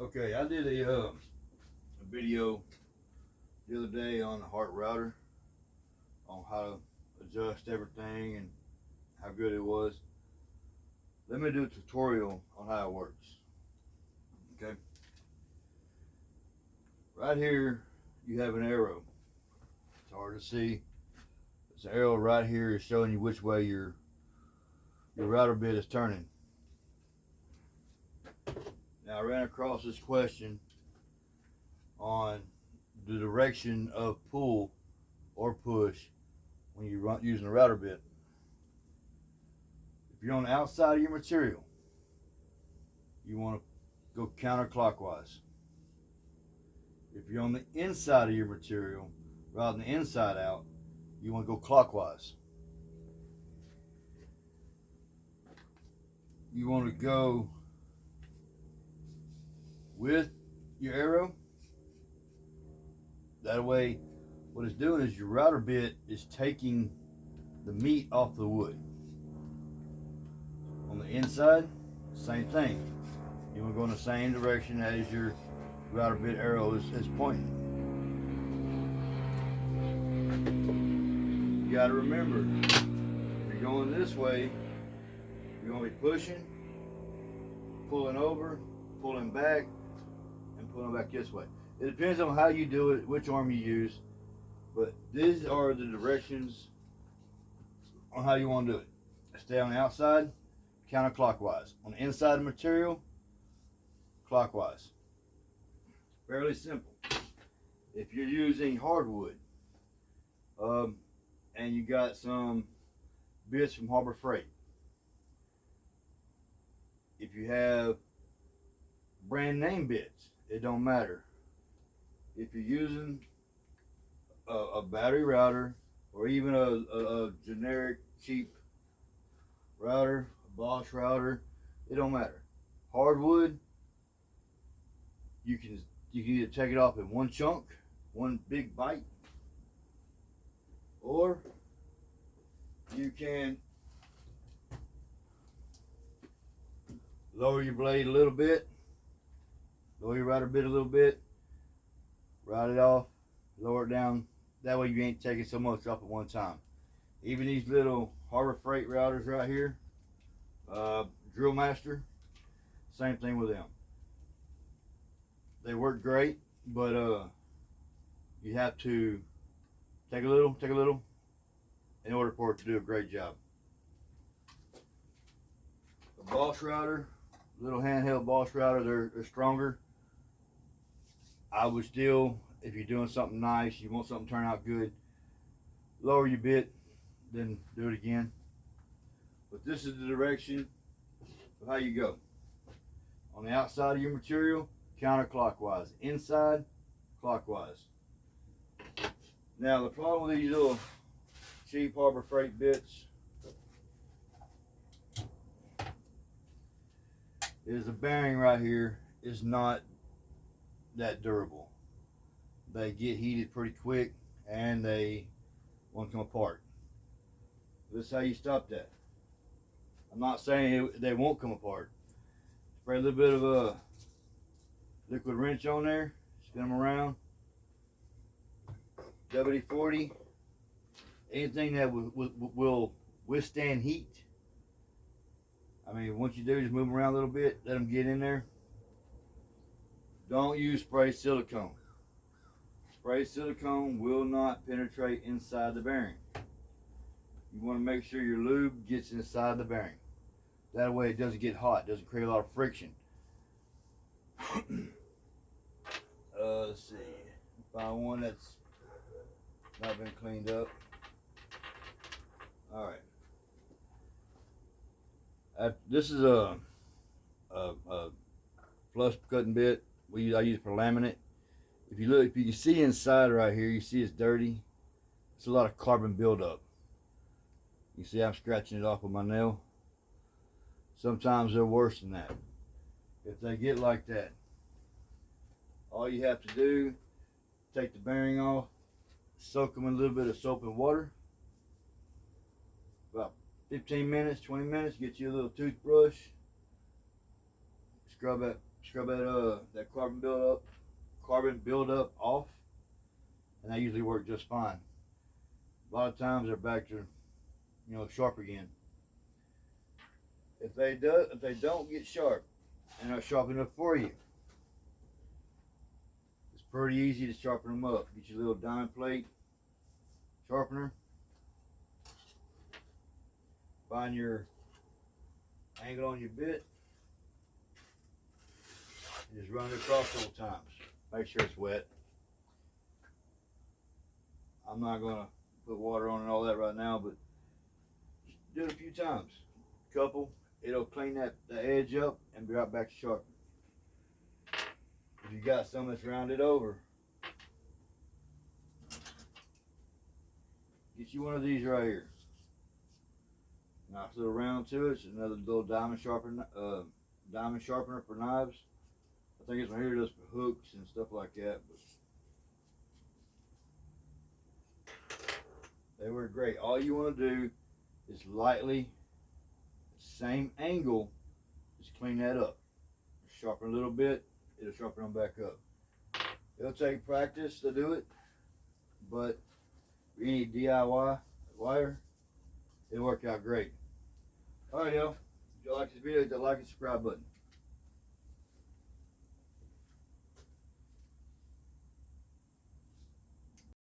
Okay, I did a video the other day on the heart router on how to adjust everything and how good it was. Let me do a tutorial on how it works. Okay, right here you have an arrow. It's hard to see. This arrow right here is showing you which way your router bit is turning. Now I ran across this question on the direction of pull or push when you're using a router bit. If you're on the outside of your material, you want to go counterclockwise. If you're on the inside of your material, rather than the inside out, you want to go clockwise. You want to go with your arrow. That way, what it's doing is your router bit is taking the meat off the wood. On the inside, same thing. You want to go in the same direction as your router bit arrow is pointing. You got to remember, if you're going this way, you're going to be pushing, pulling over, pulling back, and pulling back this way. It depends on how you do it, which arm you use, but these are the directions on how you want to do it. Stay on the outside, counterclockwise. On the inside of the material, clockwise. Fairly simple. If you're using hardwood, and you got some bits from Harbor Freight, if you have brand name bits, it don't matter. If you're using a battery router or even a generic cheap router, a Bosch router, it don't matter. Hardwood, you can either take it off in one chunk, one big bite, or you can lower your blade a little bit, lower your router bit a little bit, ride it off, lower it down. That way you ain't taking so much off at one time. Even these little Harbor Freight routers right here, Drill Master, same thing with them. They work great, but you have to take a little in order for it to do a great job. A Bosch router, little handheld Bosch router, they're stronger. I would still, if you're doing something nice, you want something to turn out good, lower your bit, then do it again. But this is the direction of how you go. On the outside of your material, counterclockwise. Inside, clockwise. Now the problem with these little cheap Harbor Freight bits is the bearing right here is not that durable. They get heated pretty quick and they won't come apart. This is how you stop that. I'm not saying they won't come apart. Spray a little bit of a liquid wrench on there, spin them around. WD-40, anything that will withstand heat. I mean, once you do, just move them around a little bit, let them get in there. Don't use spray silicone. Spray silicone will not penetrate inside the bearing. You want to make sure your lube gets inside the bearing. That way it doesn't get hot, doesn't create a lot of friction. Let's see. Find one that's not been cleaned up. All right. This is a flush cutting bit. I use for laminate. If you can see inside right here, you see it's dirty. It's a lot of carbon buildup. You see I'm scratching it off with my nail. Sometimes they're worse than that. If they get like that, all you have to do, take the bearing off, soak them in a little bit of soap and water. About 15 minutes, 20 minutes, get you a little toothbrush, that carbon buildup off, and they usually work just fine. A lot of times they're back to, sharp again. If they don't get sharp and are sharp enough for you, it's pretty easy to sharpen them up. Get your little diamond plate sharpener, find your angle on your bit, and just run it across a couple times. Make sure it's wet. I'm not gonna put water on and all that right now, but do it a few times. Couple, it'll clean the edge up and be right back to sharpen. If you got some that's rounded over, get you one of these right here. Nice little round to it. It's another little diamond sharpener for knives. I think it's one here just for hooks and stuff like that. But they work great. All you want to do is lightly, same angle, just clean that up. Sharpen a little bit, it'll sharpen them back up. It'll take practice to do it, but for any DIY wire, it'll work out great. Alright, y'all. If you like this video, hit that like and subscribe button.